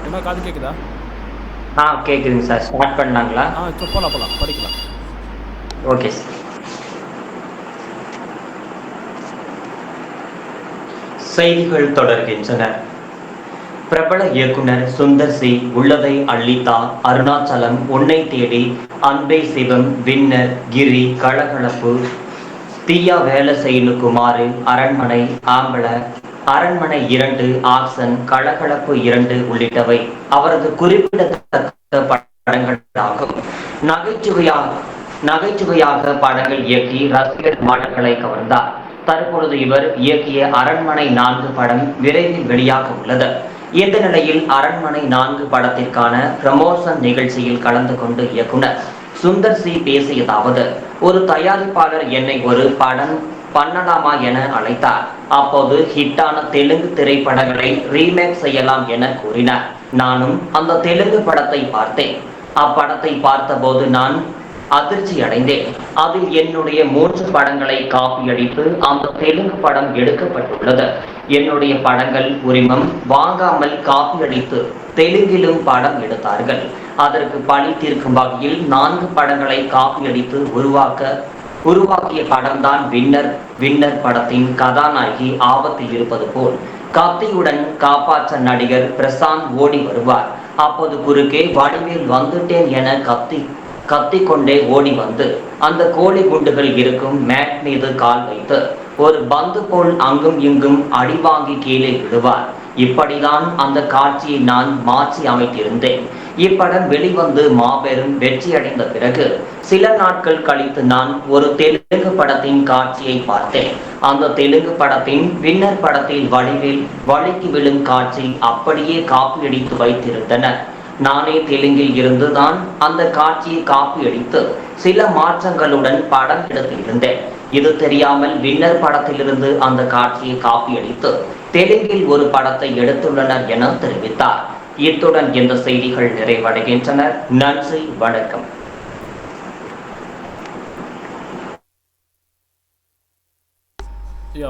என்ன காது கேட்குதா? கேக்குதுங்க சார். ஸ்டார்ட் பண்ணலாங்களா? இப்போ போகலாம் படிக்கலாம். Okay sir. செய்திகள் தொடர்கின்றன. பிரபல இயக்குனர் சுந்தர் சி உள்ளதை அள்ளித்தா, அருணாச்சலம், உன்னை தேடி, அன்பே சிவம், வின்னர், கிரி, கலகலப்பு, தீயா வேலை செய்யு குமாரு, அரண்மனை, ஆம்பள, அரண்மனை 2, ஆக்சன், கலகலப்பு 2 உள்ளிட்டவை அவரது குறிப்பிடத்தக்க படங்களாகும். நகைச்சுவையாக நகைச்சுவையாக படங்கள் இயக்கி ரசிகர் மனங்களை கவர்ந்தார். தற்பொழுது இவர் இயக்கிய அரண்மனை 4 படம் விரைவில் வெளியாக உள்ளது. இந்த நிலையில் அரண்மனை 4 படத்திற்கான ப்ரமோஷன் நிகழ்ச்சியில் கலந்து கொண்டு இயக்குனர் சுந்தர் சி பேசியதாவது: ஒரு தயாரிப்பாளர் என்னை ஒரு படம் பண்ணலாமா என அழைத்தார். அப்போது ஹிட்டான தெலுங்கு திரைப்படங்களை ரீமேக் செய்யலாம் என கூறினார். நானும் அந்த தெலுங்கு படத்தை பார்த்தேன். அப்படத்தை பார்த்தபோது நான் அதிர்ச்சி அடைந்தேன். அதில் என்னுடைய 3 படங்களை காப்பி அடித்து அந்த தெலுங்கு படம் எடுக்கப்பட்டுள்ளது. என்னுடைய படங்கள் உரிமம் வாங்காமல் காப்பி அடித்து தெலுங்கிலும் படம் எடுத்தார்கள். அதற்கு பழி தீர்க்கும் வகையில் 4 படங்களை காப்பி அடித்து உருவாக்கிய படம்தான் வின்னர். வின்னர் படத்தின் கதாநாயகி ஆபத்தில் இருப்பது போல் கத்தியுடன் காப்பாற்ற நடிகர் பிரசாந்த் ஓடி வருவார். அப்போது குறுக்கே வடிவேல் வந்துட்டேன் என கத்திக்கொண்டே ஓடி வந்து அந்த கோழி குண்டுகள் இருக்கும் மேட் மீது கால் வைத்து ஒரு பந்து போல் அங்கும் இங்கும் அடி வாங்கி கீழே விடுவார். இப்படிதான் அந்த காட்சியை நான் மாற்றி அமைத்திருந்தேன். இப்படம் வெளிவந்து மாபெரும் வெற்றி அடைந்த பிறகு சில நாட்கள் கழித்து நான் ஒரு தெலுங்கு படத்தின் காட்சியை பார்த்தேன். அந்த தெலுங்கு படத்தின் வின்னர் படத்தில் வடிவேல் வழுக்கி விழும் காட்சி அப்படியே காப்பி அடித்து வைத்திருந்தனர். நானே தெலுங்கில் இருந்து தான் அந்த காட்சியை காப்பி அடித்து சில மாற்றங்களுடன் படம் எடுத்து இருந்தேன். இது தெரியாமல் வின்னர் படத்திலிருந்து அந்த காட்சியை காப்பி அடித்து தெலுங்கில் ஒரு படத்தை எடுத்துள்ளனர் என தெரிவித்தார். இத்துடன் இந்த செய்திகள் நிறைவடைகின்றன. நன்றி, வணக்கம்.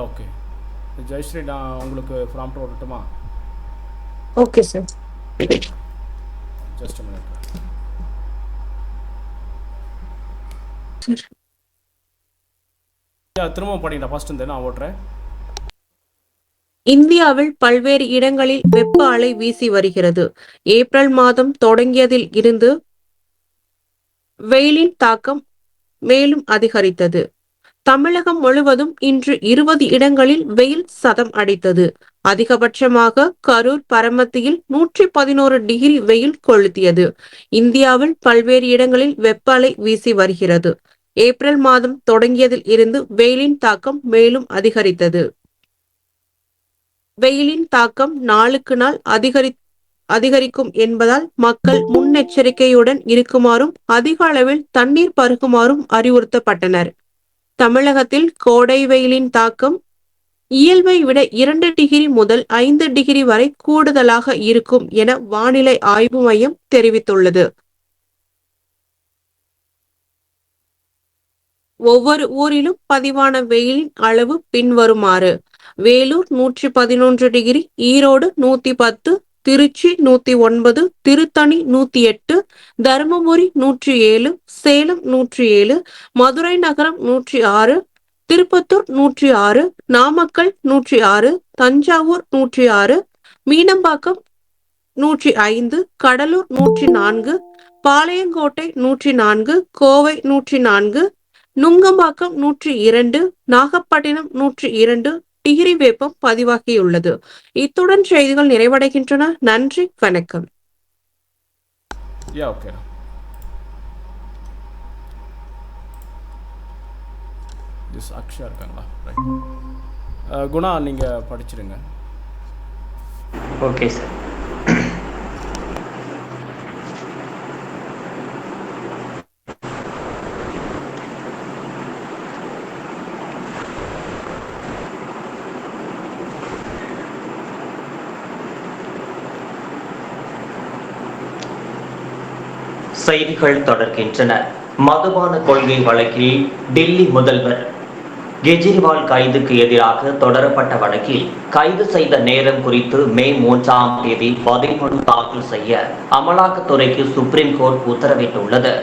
ஓகே ஜெயஸ்ரீ, நான் உங்களுக்கு ப்ராம்ப்ட் வரட்டுமா? Okay sir. Just minute. திரும்ப படிங்க. ஃபர்ஸ்ட் இருந்து நான் ஓட்டுறேன். இந்தியாவில் பல்வேறு இடங்களில் வெப்ப அலை வீசி வருகிறது. ஏப்ரல் மாதம் தொடங்கியதில் இருந்து வெயிலின் தாக்கம் மேலும் அதிகரித்தது. தமிழகம் முழுவதும் இன்று 20 இடங்களில் வெயில் சதம் அடித்தது. அதிகபட்சமாக கரூர் பரமத்தியில் 111 டிகிரி வெயில் கொளுத்தியது. இந்தியாவில் பல்வேறு இடங்களில் வெப்ப அலை வீசி வருகிறது. ஏப்ரல் மாதம் தொடங்கியதில் இருந்து வெயிலின் தாக்கம் மேலும் அதிகரித்தது. வெயிலின் தாக்கம் நாளுக்கு நாள் அதிகரிக்கும் என்பதால் மக்கள் முன்னெச்சரிக்கையுடன் இருக்குமாறும் அதிக அளவில் தண்ணீர் பருகுமாறும் அறிவுறுத்தப்பட்டனர். தமிழகத்தில் கோடை வெயிலின் தாக்கம் இயல்பை விட 2 டிகிரி முதல் 5 டிகிரி வரை கூடுதலாக இருக்கும் என வானிலை ஆய்வு மையம் தெரிவித்துள்ளது. ஒவ்வொரு ஊரிலும் பதிவான வெயிலின் அளவு பின்வருமாறு: வேலூர் 111 டிகிரி, ஈரோடு 110, திருச்சி 109, திருத்தணி 108, தருமபுரி 107, சேலம் 107, மதுரை நகரம் 106, திருப்பத்தூர் 106, நாமக்கல் 106, தஞ்சாவூர் 106, மீனம்பாக்கம் 105, கடலூர் 104, பாளையங்கோட்டை 104, கோவை 104, நுங்கம்பாக்கம் 102, நாகப்பட்டினம் 102 டிகிரி வெப்பம் பதிவாகியுள்ளது. இத்துடன் செய்திகள் நிறைவடைகின்றன. நன்றி, வணக்கம். அக்ஷயா இருக்காங்களா? குணா, நீங்க படிச்சிருங்க. Okay sir. செய்திகள் தொடர்கின்றன. மதுபான கொள்கை வழக்கில் டில்லி முதல்வர் கெஜ்ரிவால் கைதுக்கு எதிராக தொடரப்பட்ட வழக்கில் கைது செய்த நேரம் குறித்து மே 3ஆம் தேதி பதில் மனு தாக்கல் செய்ய அமலாக்கத்துறைக்கு சுப்ரீம் கோர்ட் உத்தரவிட்டுள்ளது.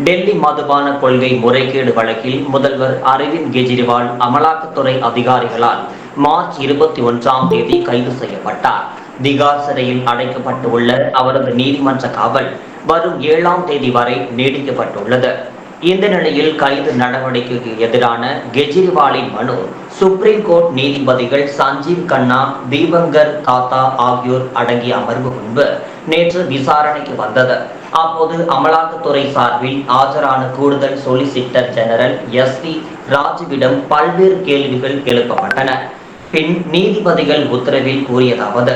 டெல்லி மதுபான கொள்கை முறைகேடு வழக்கில் முதல்வர் அரவிந்த் கெஜ்ரிவால் அமலாக்கத்துறை அதிகாரிகளால் மார்ச் 21ஆம் தேதி கைது செய்யப்பட்டார். திகார் சிறையில் அடைக்கப்பட்டுள்ள அவரது நீதிமன்ற காவல் வரும் 7ஆம் தேதி வரை நீடிக்கப்பட்டுள்ளது. இந்த நிலையில் கைது நடவடிக்கைக்கு எதிரான கெஜ்ரிவாலின் மனு சுப்ரீம் கோர்ட் நீதிபதிகள் சஞ்சீவ் கண்ணா, தீபங்கர் காத்தா ஆகியோர் அடங்கிய அமர்வு முன்பு நேற்று விசாரணைக்கு வந்தது. அப்போது அமலாக்கத்துறை சார்பில் ஆஜரான கூடுதல் சொலிசிட்டர் ஜெனரல் SP ராஜுவிடம் பல்வேறு கேள்விகள் எழுப்பப்பட்டன. பின் நீதிபதிகள் உத்தரவில் கூறியதாவது: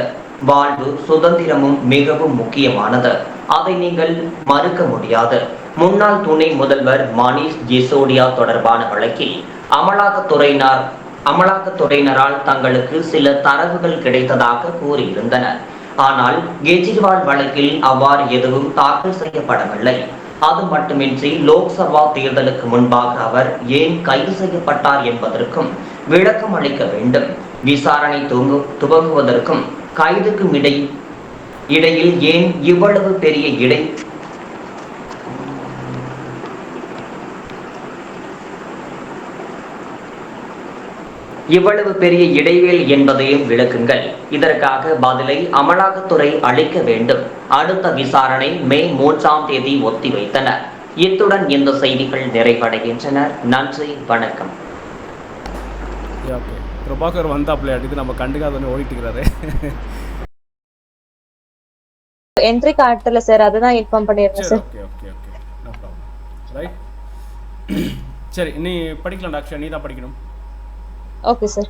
வாழ்வு சுதந்திரமும் மிகவும் முக்கியமானது, அதை நீங்கள் மறுக்க முடியாது. முன்னாள் துணை முதல்வர் மணீஷ் சிசோடியா தொடர்பான வழக்கில் அமலாக்கத்துறையினரால் தங்களுக்கு சில தரவுகள் கிடைத்ததாக கூறியிருந்தனர். ஆனால் கெஜ்ரிவால் வழக்கில் அவ்வாறு எதுவும் தாக்கல் செய்யப்படவில்லை. அது மட்டுமின்றி லோக்சபா தேர்தலுக்கு முன்பாக அவர் ஏன் கைது செய்யப்பட்டார் என்பதற்கும் விளக்கம் அளிக்க வேண்டும். விசாரணை துவங்குவதற்கும் கைதுக்கும் இடையில் ஏன் இவ்வளவு பெரிய இடைவேளை என்பதையும் விளக்குங்கள். இதற்காக பதிலை அமலாக்கத்துறை அளிக்க வேண்டும். அடுத்த விசாரணை மே 3ஆம் தேதி ஒத்திவைத்தனர். இத்துடன் இந்த செய்திகள் நிறைவடைகின்றன. நன்றி, வணக்கம். பிரபாகர் வந்தாப்ல அதுக்கு நம்ம கண்டுக்காதன்னு ஓடிட்டு இருக்கிறாரு. என்ட்ரி காட்டல சார், அதுதான் இன்ஃபார்ம் பண்ணிருக்கேன் sir. Okay okay okay, no problem. Right, சரி, நீ படிக்கலாம் டாக்டர், நீ தான் படிக்கணும். Okay sir.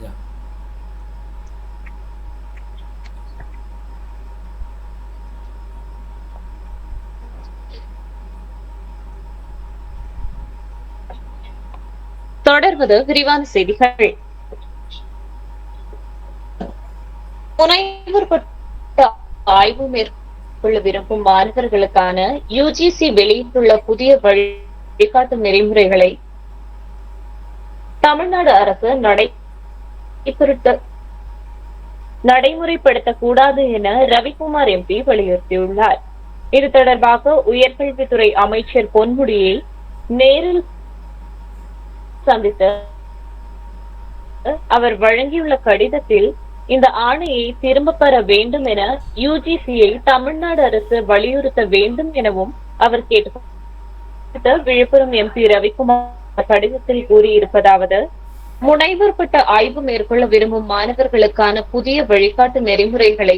யா, தொடர்வது விரிவான செய்திகள். முனைவர் பட்ட ஆய்வு மேற்கொள்ள விரும்பும் மாணவர்களுக்கான UGC வெளியிட்டுள்ள புதிய வழிகாட்டு நெறிமுறைகளை தமிழ்நாடு அரசு நடைமுறைப்படுத்தக் கூடாது என ரவிக்குமார் MP வலியுறுத்தியுள்ளார். இது தொடர்பாக உயர்கல்வித்துறை அமைச்சர் பொன்முடியை நேரில் சந்தித்து அவர் வழங்கியுள்ள கடிதத்தில் இந்த ஆணையை திரும்ப பெற வேண்டும் என UGC-யை தமிழ்நாடு அரசு வலியுறுத்த வேண்டும் எனவும் அவர் கேட்டுக் விழுப்புரம் MP ரவிக்குமார் கடிதத்தில் கூறியிருப்பதாவது: முனைவர் பட்ட ஆய்வு மேற்கொள்ள விரும்பும் மாணவர்களுக்கான புதிய வழிகாட்டு நெறிமுறைகளை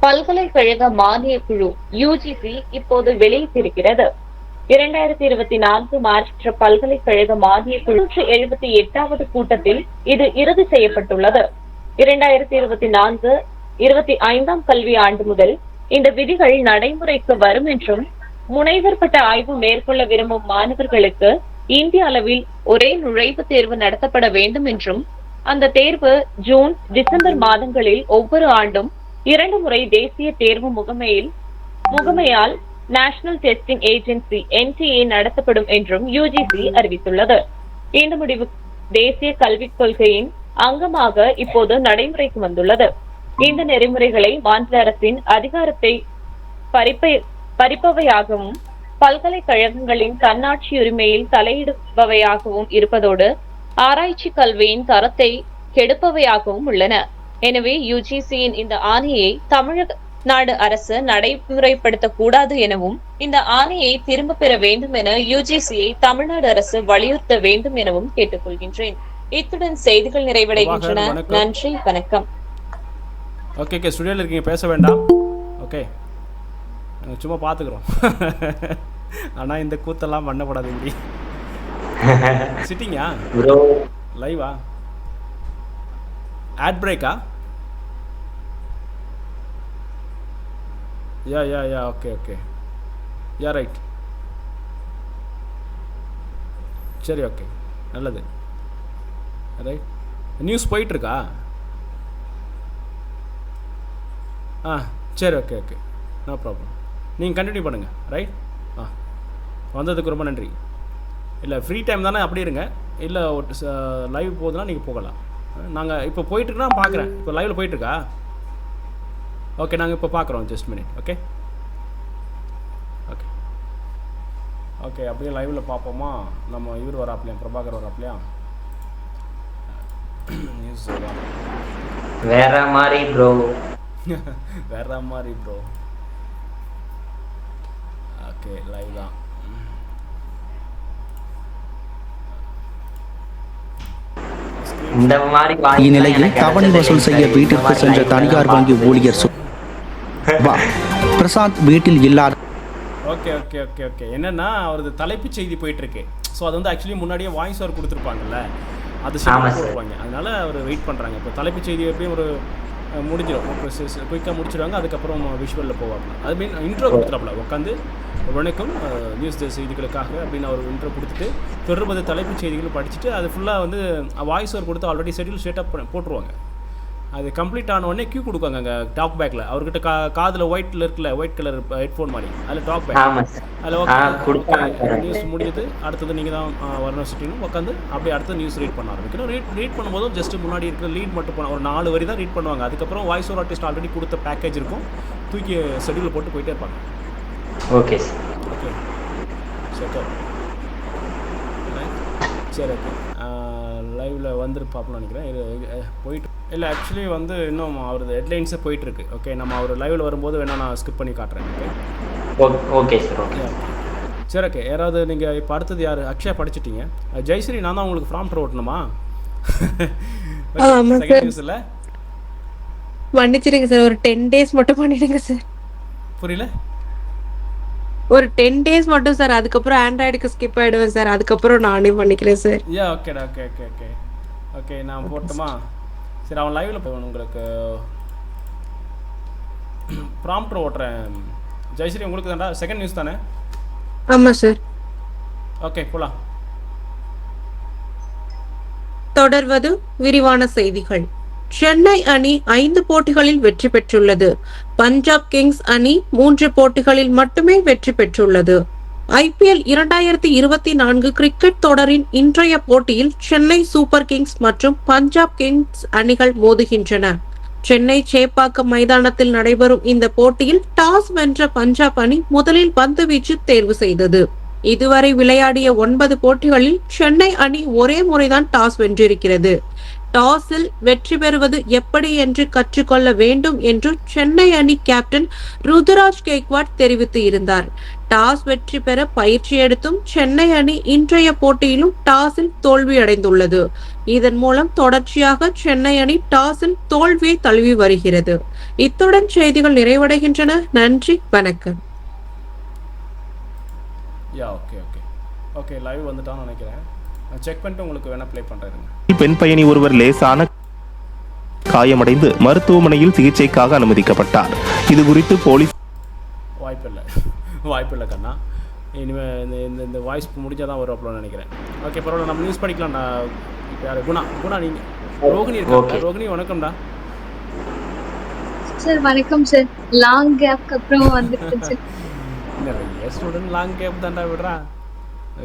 பல்கலைக்கழக மானிய குழு UGC இப்போது வெளியிட்டிருக்கிறது. 2024 மார்ச் பல்கலைக்கழக மானிய குழு 178வது கூட்டத்தில் இது இறுதி செய்யப்பட்டுள்ளது. 2024-25 கல்வி ஆண்டு முதல் இந்த விதிகள் நடைமுறைக்கு வரும் என்றும், முனைவர் பட்ட ஆய்வு மேற்கொள்ள விரும்பும் மாணவர்களுக்கு இந்திய அளவில் ஒரே நுழைவுத் தேர்வு நடத்தப்பட வேண்டும் என்றும், அந்த தேர்வு ஜூன், டிசம்பர் மாதங்களில் ஒவ்வொரு ஆண்டும் 2 முறை தேசிய தேர்வு முகமையால் நேஷனல் டெஸ்டிங் ஏஜென்சி NTA நடத்தப்படும் என்றும் UGC அறிவித்துள்ளது. இந்த முடிவு தேசிய கல்விக் கொள்கையின் அங்கமாக இப்போது நடைமுறைக்கு வந்துள்ளது. இந்த நெறிமுறைகளை மாநில அரசின் அதிகாரத்தை பறிப்பவையாகவும் பல்கலைக்கழகங்களின் தன்னாட்சி உரிமையில் தலையிடுபவையாகவும் இருப்பதோடு ஆராய்ச்சி கல்வியின் தரத்தை கெடுப்பவையாகவும் உள்ளன. எனவே UGC-யின் இந்த ஆணையை தமிழ்நாடு அரசு நடைமுறைப்படுத்தக் கூடாது எனவும், இந்த ஆணையை திரும்ப பெற வேண்டும் என UGC-யை தமிழ்நாடு அரசு வலியுறுத்த வேண்டும் எனவும் கேட்டுக்கொள்கின்றேன். இத்துடன் செய்திகள் நிறைவடைகின்றன. நன்றி, வணக்கம். ஓகே ஓகே, ஸ்டுடியோவில் இருக்கீங்க, பேச வேண்டாம். ஓகே, சும்மா பார்த்துக்குறோம். ஆனால் இந்த கூத்தெல்லாம் பண்ணக்கூடாது. இப்படி சிட்டிங்கா லைவா ஆட் பிரேக்கா? Yeah yeah yeah, okay okay, yeah right, சரி, ஓகே, நல்லது. ரைட், நியூஸ் போயிட்டுருக்கா? சரி, ஓகே ஓகே, நோ ப்ராப்ளம். நீங்கள் கண்டினியூ பண்ணுங்கள். ரைட், வந்ததுக்கு ரொம்ப நன்றி. இல்லை, ஃப்ரீ டைம் தானே, அப்படி இருங்க. இல்லை லைவ் போகுதுன்னா நீங்கள் போகலாம். நாங்கள் இப்போ போயிட்டுருக்குன்னா பார்க்குறேன். இப்போ லைவில் போயிட்டுருக்கா? ஓகே, நாங்கள் இப்போ பார்க்குறோம். Just minute. Okay okay okay அப்படியே லைவில் பார்ப்போமா? நம்ம இவர் வராப்லையா, பிரபாகர் வராப்லையா? நியூஸ் வேற மாதிரி ப்ரோ. வேற மாதிரி ப்ரோ. ஓகே, லைவ் தான். இந்த மாதிரி இந்நிலையில் தவணை வசூல் செய்ய வீட்டிற்கு சென்ற தனியார் வங்கி ஊழியர் பிரசாந்த் வீட்டில் இல்லாத. ஓகே ஓகே ஓகே ஓகே என்னன்னா அவரது தலைப்புச் செய்தி போயிட்டு இருக்கு. ஸோ அது வந்து ஆக்சுவலி முன்னாடியே வாய்ஸ் ஓவர் கொடுத்துருப்பாங்கல்ல, அது போடுவாங்க. அதனால அவர் வெயிட் பண்ணுறாங்க. இப்போ தலைப்புச் செய்தி எப்படியும் ஒரு முடிஞ்சிடும், குயிக்காக முடிச்சிடுவாங்க. அதுக்கப்புறம் விஷுவலில் போவாங்க. அது மீன் இன்ட்ரோ கொடுத்துட்டாப்புல உட்காந்து வணக்கம் நியூஸ் செய்திகளுக்காக அப்படின்னு அவர் இன்ட்ரோ கொடுத்துட்டு தொடர்பது தலைப்புச் செய்திகள் படிச்சுட்டு அது ஃபுல்லாக வந்து வாய்ஸ் ஓவர் கொடுத்து ஆல்ரெடி ஷெட்யூல் செட்டப் போட்டுருவாங்க. அது கம்ப்ளீட் ஆன உடனே கியூ கொடுப்பாங்க அங்கே டாக் பேக்கில். அவர்கிட்ட காதில் ஒயிட்டில் இருக்குல்ல, ஒயிட் கலர் ஹெட்ஃபோன் மாதிரி, அதில் டாக் பேக். அதில் ஓகே நியூஸ் முடிஞ்சது, அடுத்தது நீங்கள் தான் வரணும் சிட்டின்னு உட்காந்து அப்படியே அடுத்த நியூஸ் ரீட் பண்ண ஆரம்பிக்கணும். ரீட் பண்ணும்போதும் ஜஸ்ட் முன்னாடி இருக்கிற லீட் மட்டும் பண்ண ஒரு 4 வரி தான் ரீட் பண்ணுவாங்க. அதுக்கப்புறம் வாய்ஸ் ஓவர் ஆர்டிஸ்ட் ஆல்ரெடி கொடுத்த பேக்கேஜ் இருக்கும், தூக்கி ஷெட்யூலில் போட்டு போயிட்டே இருப்பாங்க. ஓகே ஓகே சரி சரி ஓகே லைவில் வந்துட்டு பார்ப்போம்னு நினைக்கிறேன். போயிட்டு இல்லை ஆக்சுவலி வந்து இன்னும் அவரது ஹெட்லைன்ஸே போயிட்டுருக்கு. ஓகே, நம்ம அவர் லைவில் வரும்போது வேணால் நான் ஸ்கிப் பண்ணி காட்டுறேன். Okay okay sir. ஓகே சரி ஓகே. யாராவது நீங்கள் இப்போ அடுத்தது யார்? அக்ஷயா படிச்சிட்டிங்க. ஜெயஸ்ரீ நான் தான் உங்களுக்கு ஃப்ராம்ப்டர் ஓட்டணுமா? செகண்ட் நியூஸில் மன்னிச்சிடுங்க சார், ஒரு 10 days மட்டும் பண்ணிடுங்க சார். புரியல? ஒரு 10 days மட்டும் சார், அதுக்கப்புறம் ஆண்ட்ராய்டுக்கு ஸ்கிப் ஆகிடுவேன் சார். அதுக்கப்புறம் நானே பண்ணிக்கிறேன் சார். ஓகேடா ஓகே ஓகே ஓகே ஓகே நான் போட்டுமா? சரி, அவன் லைவில் போவேன். உங்களுக்கு ப்ராம்ப்டர் ஓட்டுறேன். ஜெயஸ்ரீ உங்களுக்கு தான்டா. செகண்ட் நியூஸ் தானே? ஆமாம் சார். ஓகே போலாம். தொடர்வது விரிவான செய்திகள். சென்னை அணி 5 போட்டிகளில் வெற்றி பெற்றுள்ளது. பஞ்சாப் கிங்ஸ் அணி 3 போட்டிகளில் மட்டுமே வெற்றி பெற்றுள்ளது. IPL 2024 கிரிக்கெட் தொடரின் இன்றைய போட்டியில் சென்னை சூப்பர் கிங்ஸ் மற்றும் பஞ்சாப் கிங்ஸ் அணிகள் மோதுகின்றன. சென்னை சேப்பாக்கம் மைதானத்தில் நடைபெறும் இந்த போட்டியில் டாஸ் வென்ற பஞ்சாப் அணி முதலில் பந்து வீச்சு தேர்வு செய்தது. இதுவரை விளையாடிய 9 போட்டிகளில் சென்னை அணி ஒரே முறைதான் டாஸ் வென்றிருக்கிறது. டாஸில் வெற்றி பெறுவது எப்படி என்று கற்றுக்கொள்ள வேண்டும் என்று சென்னை அணி கேப்டன் ருதுராஜ் கெய்க்வாட் தெரிவித்து இருந்தார். டாஸ் வெற்றி பெற பயிற்சி எடுத்தும் சென்னை அணி இன்றைய போட்டியிலும் டாஸில் தோல்வியடைந்துள்ளது. இதன் மூலம் தொடர்ச்சியாக சென்னை அணி டாஸில் தோல்வியை தழுவி வருகிறது. இத்துடன் செய்திகள் நிறைவடைகின்றன. நன்றி, வணக்கம். ஓகே ஓகே ஓகே லைவ் வந்துட்டான்னு நினைக்கிறேன். நான் செக் பண்ணிட்டு உங்களுக்கு வேணா ப்ளே பண்ணுறேன். பெண் பயணி ஒருவர் லேசான காயமடைந்து மருத்துவமனையில் சிகிச்சைக்காக அனுமதிக்கப்பட்டார். இது குறித்து போலீஸ் வாய்ப்பில்லை கண்ணா. இனிமேல் இந்த வாய்ஸ் முடிஞ்சால் தான் வரும் அப்படி நினைக்கிறேன். ஓகே பரவாயில்ல, நம்ம நியூஸ் படிக்கலாம்டா. இப்போ யார்? குணா நீங்கள்? ரோகிணி இருக்கா? ரோகிணி வணக்கம்டா. சார் வணக்கம் சார். லாங் கேப்க்கு அப்புறம் வந்துட்டு சார். நிறைய ஸ்டூடெண்ட் லாங் கேப் தான்டா விடுறா.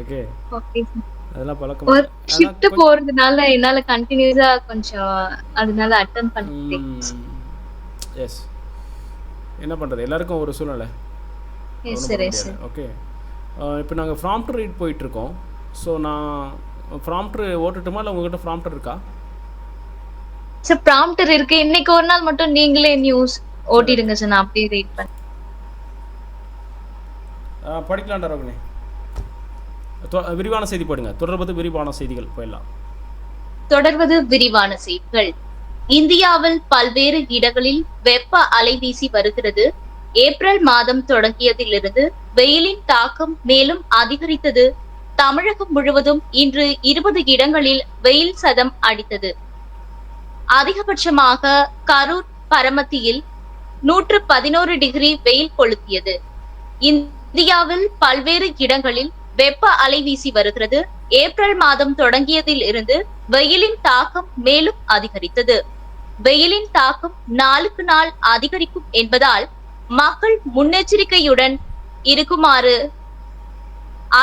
Okay okay sir. அதெல்லாம் பழக்கம். ஒரு ஷிஃப்ட் போறதுனால என்னால கண்டினியூஸா கொஞ்சம் அதனால அட்டெண்ட் பண்ணிட்டேன். எஸ், என்ன பண்றது, எல்லாருக்கும் ஒரு சூழ்நிலை. Yes sir yes sir. Okay, இப்போ நாங்கள் ப்ராம்ப்டர் ரீட் போயிட்டு இருக்கோம். ஸோ நான் ப்ராம்ப்டர் ஓட்டுட்டுமா இல்லை உங்ககிட்ட ப்ராம்ப்டர் இருக்கா? சார் ப்ராம்ப்டர் இருக்கு. இன்னைக்கு ஒரு நாள் மட்டும் நீங்களே நியூஸ் ஓட்டிடுங்க சார், நான் அப்படியே ரீட் பண்ணேன். படிக்கலாம்டா ரோகிணி. விரிவான செய்தி போடுங்க. தொடர்வது விரிவான செய்திகள் போயிடலாம். தொடர்வது விரிவான செய்திகள். இந்தியாவில் பல்வேறு இடங்களில் வெப்ப அலை வீசி வருகிறது. ஏப்ரல் மாதம் தொடங்கியதிலிருந்து வெயிலின் தாக்கம் மேலும் அதிகரித்தது. தமிழகம் முழுவதும் இன்று 20 இடங்களில் வெயில் சதம் அடித்தது. அதிகபட்சமாக கரூர் பரமத்தியில் 111 டிகிரி வெயில் கொளுத்தியது. இந்தியாவில் பல்வேறு இடங்களில் வெப்ப அலை வீசி வருகிறது. ஏப்ரல் மாதம் தொடங்கியதில் இருந்து வெயிலின் தாக்கம் மேலும் அதிகரித்தது. வெயிலின் தாக்கம் நாளுக்கு நாள் அதிகரிக்கும் என்பதால் மக்கள் முன்னெச்சரிக்கையுடன் இருக்குமாறு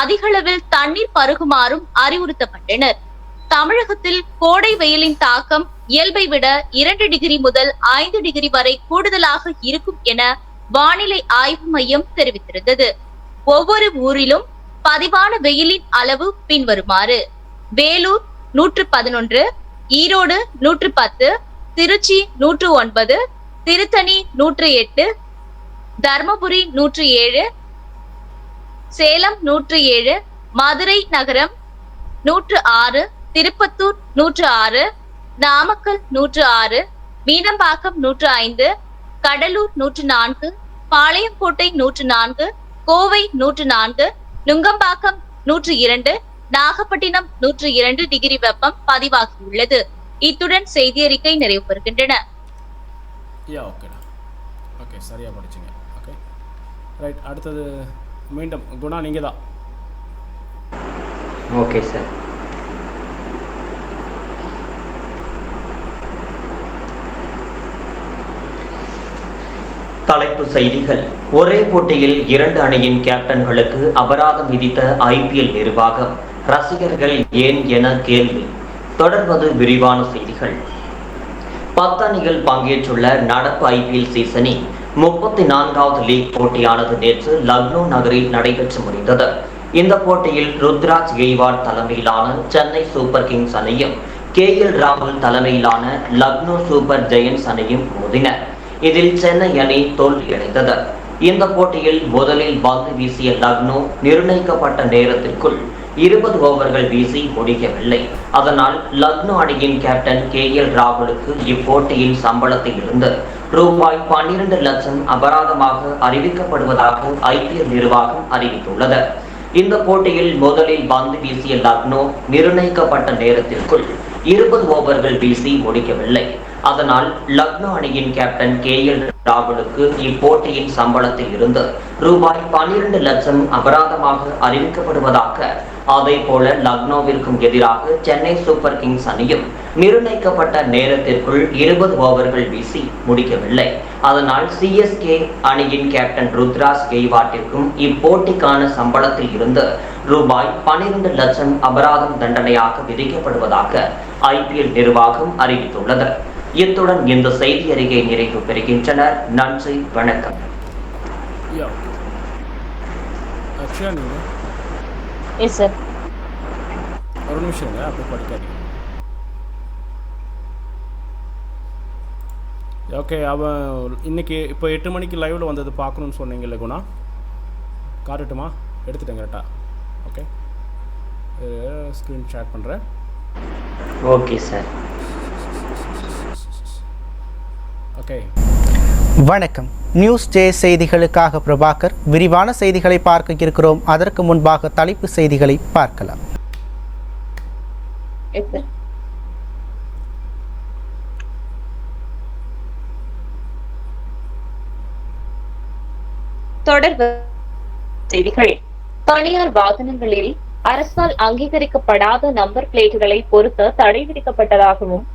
அதிகளவில் தண்ணீர் பருகுமாறும் அறிவுறுத்தப்பட்டனர். தமிழகத்தில் கோடை வெயிலின் தாக்கம் இயல்பை விட 2 டிகிரி முதல் 5 டிகிரி வரை கூடுதலாக இருக்கும் என வானிலை ஆய்வு மையம் தெரிவித்திருந்தது. ஒவ்வொரு ஊரிலும் பதிவான வெயிலின் அளவு பின்வருமாறு: வேலூர் 111, ஈரோடு 110, திருச்சி 109, திருத்தணி 108, தர்மபுரி 107, சேலம் 107, மதுரை நகரம் 106, திருப்பத்தூர் 106, நாமக்கல் 106, மீனம்பாக்கம் 105, கடலூர் 104, பாளையங்கோட்டை 104, கோவை 104, நுங்கம்பாக்கம் 102, நாகப்பட்டினம் 102 டிகிரி வெப்பம் பதிவாகியுள்ளது. இத்துடன் செய்தியறிக்கை நிறைவு பெறுகின்றன. ஓகே, சரியா படிச்சீங்க. Okay, right. அடுத்தது மீண்டும் குணா, நீங்க தான். Okay sir. தலைப்புச் செய்திகள். ஒரே போட்டியில் 2 அணியின் கேப்டன்களுக்கு அபராதம் விதித்த IPL நிர்வாகம். ரசிகர்கள் ஏன் என கேள்வி. தொடர்வது விரிவான செய்திகள். 10 அணிகள் பங்கேற்றுள்ள நடப்பு IPL சீசனின் 34வது லீக் போட்டியானது நேற்று லக்னோ நகரில் நடைபெற்று முடிந்தது. இந்த போட்டியில் ருத்ராஜ் கெய்வாட் தலைமையிலான சென்னை சூப்பர் கிங்ஸ் அணியும் KL ராகுல் தலைமையிலான லக்னோ சூப்பர் ஜெயன்ட்ஸ் அணியும் மோதின. இதில் சென்னை அணி தோல்வியடைந்தது. இந்த போட்டியில் முதலில் பந்து வீசிய லக்னோ நிர்ணயிக்கப்பட்ட நேரத்திற்குள் 20 ஓவர்கள் வீசி முடிக்கவில்லை. அதனால் லக்னோ அணியின் கேப்டன் KL ராகுலுக்கு இப்போட்டியின் சம்பளத்தில் இருந்து ரூபாய் 12 லட்சம் அபராதமாக அறிவிக்கப்படுவதாக IPL நிர்வாகம் அறிவித்துள்ளது. இந்த போட்டியில் முதலில் பந்து வீசிய லக்னோ நிர்ணயிக்கப்பட்ட நேரத்திற்குள் 20 ஓவர்கள் வீசி முடிக்கவில்லை. அதனால் லக்னோ அணியின் கேப்டன் KL ராகுலுக்கு இப்போட்டியின் சம்பளத்தில் இருந்து ரூபாய் 12 லட்சம் அபராதமாக அறிவிக்கப்படுவதாக, அதே போல லக்னோவிற்கும் எதிராக சென்னை சூப்பர் கிங்ஸ் அணியும் நிர்ணயிக்கப்பட்ட நேரத்திற்குள் 20 ஓவர்கள் வீசி முடிக்கவில்லை. அதனால் CSK அணியின் கேப்டன் ருத்ராஜ் கெய்வாட்டிற்கும் இப்போட்டிக்கான சம்பளத்தில் இருந்து ரூபாய் 12 லட்சம் அபராதம் தண்டனையாக விதிக்கப்படுவதாக IPL நிர்வாகம் அறிவித்துள்ளது. இத்துடன் இந்த செய்தி அறிக்கை நிறைவு பெறுகின்றனர். நன்றி, வணக்கம். ஒரு நிமிஷம் அப்படி படிக்காதீங்க. ஓகே, அவன் இன்னைக்கு இப்போ 8 மணிக்கு லைவ்ல வந்தது பார்க்கணும்னு சொன்னீங்கல்ல குணா, காட்டுட்டுமா? எடுத்துட்டேன் கரெக்டாக. ஓகே, ஸ்க்ரீன் ஷேர் பண்ணுறேன். Okay sir. ஓகே, வணக்கம். நியூஸ் ஜே செய்திகளுக்காக பிரபாகர். விரிவான செய்திகளை பார்க்க இருக்கிறோம். அதற்கு முன்பாக தலைப்பு செய்திகளை பார்க்கலாம். தொடர்பு செய்திகள். தனியார் வாகனங்களில் அரசால் அங்கீகரிக்கப்படாத நம்பர் பிளேட்டுகளை பொருத்த தடை விதிக்கப்பட்டதாகவும்,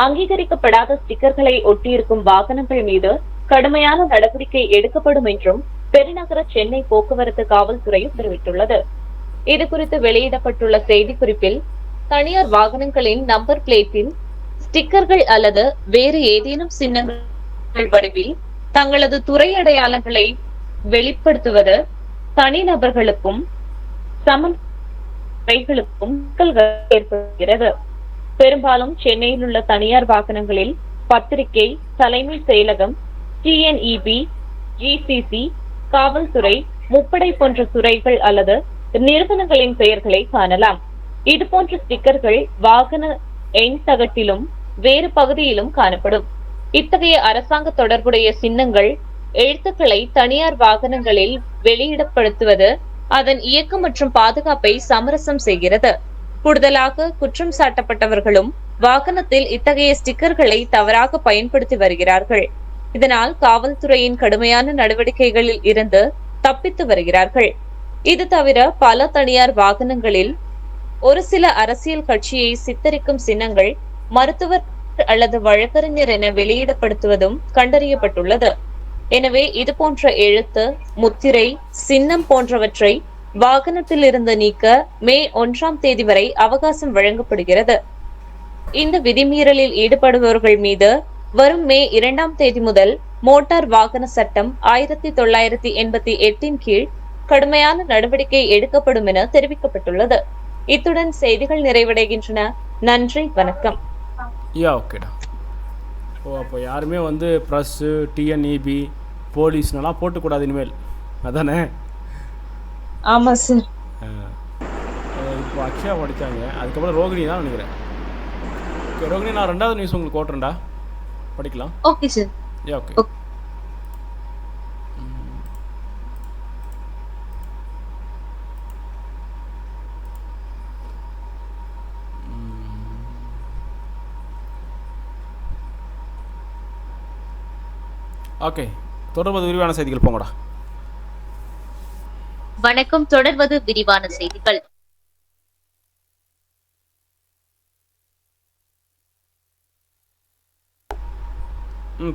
அங்கீகரிக்கப்படாத ஸ்டிக்கர்களை ஒட்டியிருக்கும் வாகனங்கள் மீது கடுமையான நடவடிக்கை எடுக்கப்படும் என்றும் பெருநகர சென்னை போக்குவரத்து காவல்துறை தெரிவித்துள்ளது. இதுகுறித்து வெளியிடப்பட்டுள்ள செய்திக்குறிப்பில், தனியார் வாகனங்களின் நம்பர் பிளேட்டில் ஸ்டிக்கர்கள் அல்லது வேறு ஏதேனும் சின்னங்கள் வடிவில் தங்களது துறை அடையாளங்களை வெளிப்படுத்துவது தனிநபர்களுக்கும் சமன்களுக்கும் சிக்கல்கள் ஏற்படுகிறது. பெரும்பாலும் சென்னையில் உள்ள தனியார் வாகனங்களில் பத்திரிகை, தலைமை செயலகம், TNEB, GCC, காவல்துறை, முப்படை போன்ற துறைகள் அல்லது நிறுவனங்களின் பெயர்களை காணலாம். இதுபோன்ற ஸ்டிக்கர்கள் வாகன எண் தகட்டிலும் வேறு பகுதியிலும் காணப்படும். இத்தகைய அரசாங்க தொடர்புடைய சின்னங்கள், எழுத்துக்களை தனியார் வாகனங்களில் வெளியிடப்படுத்துவது அதன் இயக்கம் மற்றும் பாதுகாப்பை சமரசம் செய்கிறது. கூடுதலாக குற்றம் சாட்டப்பட்டவர்களும் வாகனத்தில் இத்தகைய ஸ்டிக்கர்களை தவறாக பயன்படுத்தி வருகிறார்கள். இதனால் காவல்துறையின் கடுமையான நடவடிக்கைகளில் இருந்து தப்பித்து வருகிறார்கள். இது தவிர பல தனியார் வாகனங்களில் ஒரு சில அரசியல் கட்சியை சித்தரிக்கும் சின்னங்கள் மருத்துவர் அல்லது வழக்கறிஞர் என வெளியிடப்படுத்துவதும் கண்டறியப்பட்டுள்ளது. எனவே இது போன்ற எழுத்து, முத்திரை, சின்னம் போன்றவற்றை வாகனத்தில் இருந்து நீக்க மே 1ஆம் தேதி வரை அவகாசம் வழங்கப்படுகிறது. இந்த விதிமீறலில் ஈடுபடுபவர்கள் மீது வரும் மே 2ஆம் தேதி முதல் மோட்டார் வாகன சட்டம் 1988 கீழ் கடுமையான நடவடிக்கை எடுக்கப்படும் என தெரிவிக்கப்பட்டுள்ளது. இத்துடன் செய்திகள் நிறைவடைகின்றன. நன்றி, வணக்கம். ஓகேடா. அப்போ யாருமே வந்து ப்ரெஸ்ஸு, டிஎன்இபி, போலீஸ்னெல்லாம் போட்டுக்கூடாது இனிமேல், அதானே? ஆமா சார். இப்போ அக்ஷயா படித்தாங்க, அதுக்கப்புறம் ரோகிணி தான் நினைக்கிறேன். ஓகே ரோகிணி, நான் 2வது நியூஸ் உங்களுக்கு ஓட்டுறேன்டா, படிக்கலாம். Okay sir. ஓகே. ஓகே, தொடர்வது விரிவான செய்திகள், போங்கடா. வணக்கம். தொடர்வது விரிவான செய்திகள்.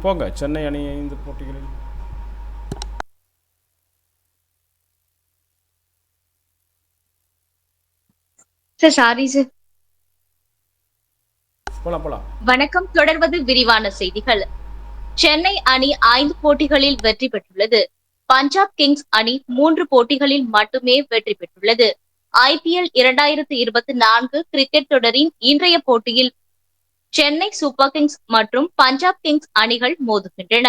போங்க. சென்னை அணி 5 போட்டிகளில் சாரி சார். போலாம். வணக்கம். தொடர்வது விரிவான செய்திகள். சென்னை அணி 5 போட்டிகளில் வெற்றி பெற்றுள்ளது. பஞ்சாப் கிங்ஸ் அணி 3 போட்டிகளில் மட்டுமே வெற்றி பெற்றுள்ளது. IPL 2024 கிரிக்கெட் தொடரின் இன்றைய போட்டியில் சென்னை சூப்பர் கிங்ஸ் மற்றும் பஞ்சாப் கிங்ஸ் அணிகள் மோதுகின்றன.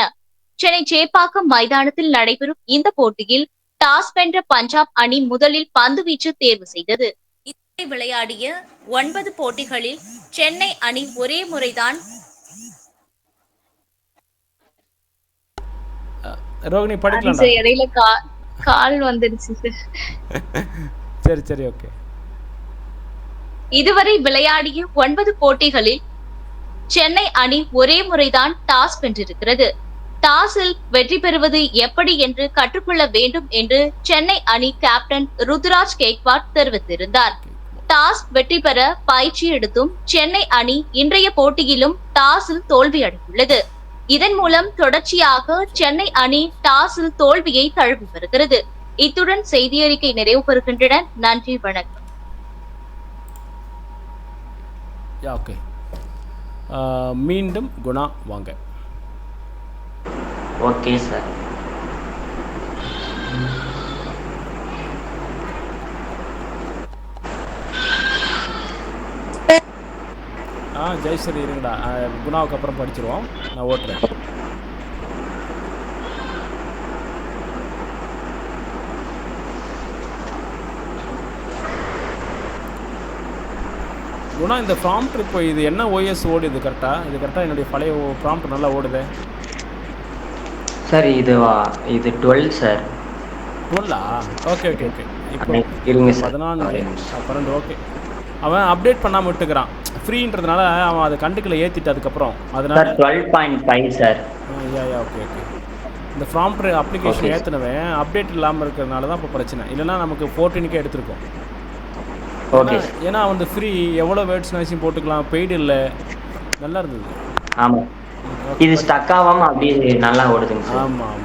சென்னை சேப்பாக்கம் மைதானத்தில் நடைபெறும் இந்த போட்டியில் டாஸ் வென்ற பஞ்சாப் அணி முதலில் பந்து வீச்சு தேர்வு செய்தது. இதுவரை விளையாடிய 9 போட்டிகளில் சென்னை அணி ஒரே முறைதான் ரோகிணி படிக்கலாம்டா. இடையில கால் வந்துருச்சு சார். சரி ஓகே. இதுவரை விளையாடிய 9 போட்டிகளில் சென்னை அணி ஒரே முறைதான் டாஸ் வென்றிருக்கிறது. டாஸில் வெற்றி பெறுவது எப்படி என்று கற்றுக்கொள்ள வேண்டும் என்று சென்னை அணி கேப்டன் ருத்ராஜ் கேக்வாட் தெரிவித்திருந்தார். டாஸ் வெற்றி பெற பயிற்சி எடுத்தும் சென்னை அணி இன்றைய போட்டியிலும் டாஸில் தோல்வியடைந்துள்ளது. இதன் மூலம் தொடர்ச்சியாக சென்னை அணி டாஸில் தோல்வியை தழுவி வருகிறது. இத்துடன் செய்தியறிக்கை நிறைவு பெறுகின்றன. நன்றி, வணக்கம். ஓகே, மீண்டும் குணா வாங்க. Okay sir. ஜெயஸ்ரீ இருங்கடா, குணாவுக்கு அப்புறம் படிச்சிருவோம், நான் ஓட்டுறேன். குணா, இந்த ப்ராம்ப்ட் இப்போ இது என்ன OS ஓடுது கரெக்டாக? இது கரெக்டாக என்னுடைய பழைய ப்ராம்ப்ட் நல்லா ஓடுது சார். இது 12 சார். 12ஆ? ஓகே. இப்போ இருங்க சார், 14 12. ஓகே, அவன் அப்டேட் பண்ணாமல் விட்டுக்கிறான் ஃப்ரீன்றதுனால, அவன் அதை கண்டுக்கல ஏற்றிட்டு அதுக்கப்புறம், அதனால 12.5 சார். ஓகே. இந்த ப்ராம்ப்ட் அப்ளிகேஷன் ஏற்றினவன் அப்டேட் இல்லாமல் இருக்கிறதுனால தான் இப்போ பிரச்சனை. இல்லைனா நமக்கு 14க்கே எடுத்திருக்கோம். ஓகே. ஏன்னா வந்து ஃப்ரீ, எவ்வளோ வேர்ட்ஸ் மேக்ஸிமம் போட்டுக்கலாம், பெய்டு இல்லை, நல்லா இருந்தது. ஆமாம், இது ஸ்டக் ஆகாமல் அப்படியே நல்லா ஓடுதுங்க சார். ஆமாம்.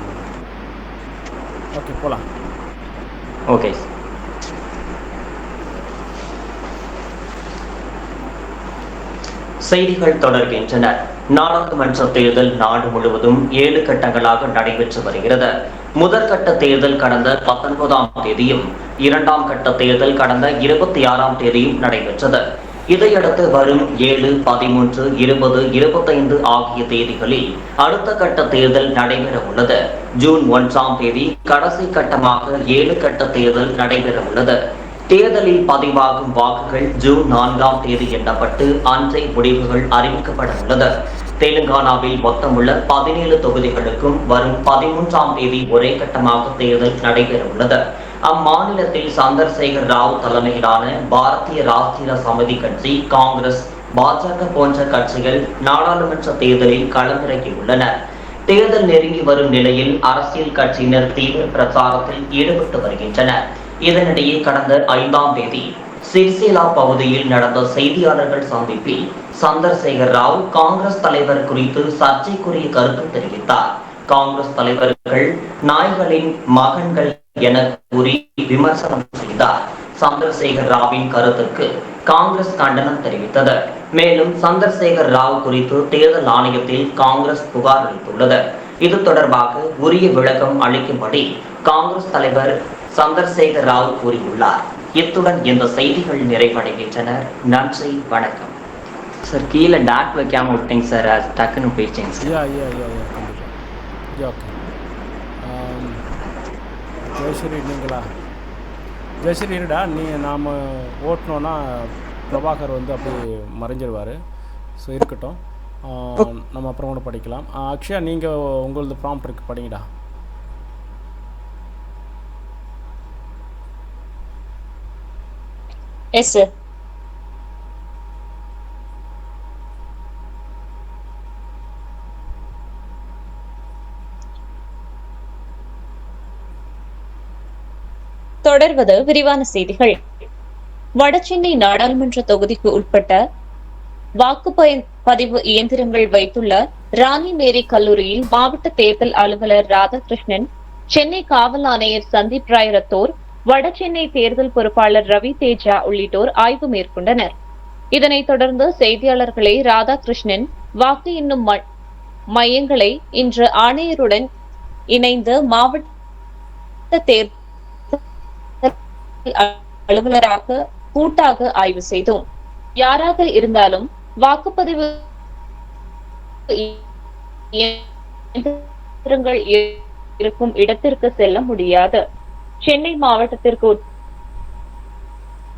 ஓகே, போகலாம். ஓகே. செய்திகள் தொடர்கின்றன. நாடாளுமன்ற தேர்தல் நாடு முழுவதும் 7 கட்டங்களாக நடைபெற்று வருகிறது. முதற்கட்ட தேர்தல் கடந்த 19ஆம் தேதியும் 2ஆம் கட்ட தேர்தல் கடந்த 26ஆம் தேதியும் நடைபெற்றது. இதையடுத்து வரும் 7, 13, 20, 25 ஆகிய தேதிகளில் அடுத்த கட்ட தேர்தல் நடைபெற உள்ளது. ஜூன் 1ஆம் தேதி கடைசி கட்டமாக 7 கட்ட தேர்தல் நடைபெற உள்ளது. தேர்தலில் பதிவாகும் வாக்குகள் ஜூன் 4ஆம் தேதி எண்ணப்பட்டு அன்றை முடிவுகள் அறிவிக்கப்பட உள்ளது. தெலுங்கானாவில் மொத்தமுள்ள 17 தொகுதிகளுக்கும் வரும் 13ஆம் தேதி ஒரே கட்டமாக தேர்தல் நடைபெற உள்ளது. அம்மாநிலத்தில் சந்திரசேகர் ராவ் தலைமையிலான பாரதிய ராஷ்டிரிய சமிதி கட்சி, காங்கிரஸ், பாஜக போன்ற கட்சிகள் நாடாளுமன்ற தேர்தலில் களமிறங்கியுள்ளன. தேர்தல் நெருங்கி வரும் நிலையில் அரசியல் கட்சியினர் தீவிர பிரச்சாரத்தில் ஈடுபட்டு வருகின்றனர். இதனிடையே கடந்த 5ஆம் தேதி சிர்சிலா பகுதியில் நடந்த செய்தியாளர்கள் சந்திப்பில் சந்திரசேகர் ராவ் காங்கிரஸ் தலைவர் குறித்து சர்ச்சைக்குரிய கருத்து தெரிவித்தார். காங்கிரஸ் தலைவர்கள் நாய்களின் மகன்கள் என கூறி விமர்சனம் செய்தார். சந்திரசேகர் ராவின் கருத்துக்கு காங்கிரஸ் கண்டனம் தெரிவித்தது. மேலும் சந்திரசேகர் ராவ் குறித்து தேர்தல் ஆணையத்தில் காங்கிரஸ் புகார் அளித்துள்ளது. இது தொடர்பாக உரிய விளக்கம் அளிக்கும்படி காங்கிரஸ் தலைவர் சந்திரசேகர் ராவ் கூறியுள்ளார். இத்துடன் இந்த செய்திகள் நிறைவடைகின்றன. நன்றி, வணக்கம். சார் கீழே டாட் வைக்காம விட்டீங்க சார், அது டக்குன்னு போயிடுச்சிங்க சார். ஓகே. ஜெயஸ்ரீ நீங்களா? ஜெயஸ்ரீ இருடா, நாம் ஓட்டினோன்னா பிரபாகர் வந்து அப்படி மறைஞ்சிடுவார். ஸோ இருக்கட்டும், நம்ம அப்புறம் கூட படிக்கலாம். அக்ஷயா, நீங்கள் உங்களது ப்ராம்ப்ட் இருக்கு, படிங்கடா. Yes sir. தொடர்வது விரிவான செய்திகள். வடசென்னை நாடாளுமன்ற தொகுதிக்கு உட்பட்ட வாக்குப்பதிவு இயந்திரங்கள் வைத்துள்ள ராணி மேரி கல்லூரியில் மாவட்ட தேர்தல் அலுவலர் ராதாகிருஷ்ணன், சென்னை காவல் ஆணையர் சந்தீப் ராய் ரத்தோர், வடசென்னை தேர்தல் பொறுப்பாளர் ரவி தேஜா உள்ளிட்டோர் ஆய்வு மேற்கொண்டனர். இதனைத் தொடர்ந்து செய்தியாளர்களை ராதாகிருஷ்ணன் வாக்கு எண்ணும் மையங்களை இன்று ஆணையருடன் இணைந்து மாவட்ட தேர்தல் அலுவலராக கூட்டாக ஆய்வு செய்தோம். யாராக இருந்தாலும் வாக்குப்பதிவு இயந்திரங்கள் இருக்கும் இடத்திற்கு செல்ல முடியாது. சென்னை மாவட்டத்திற்கு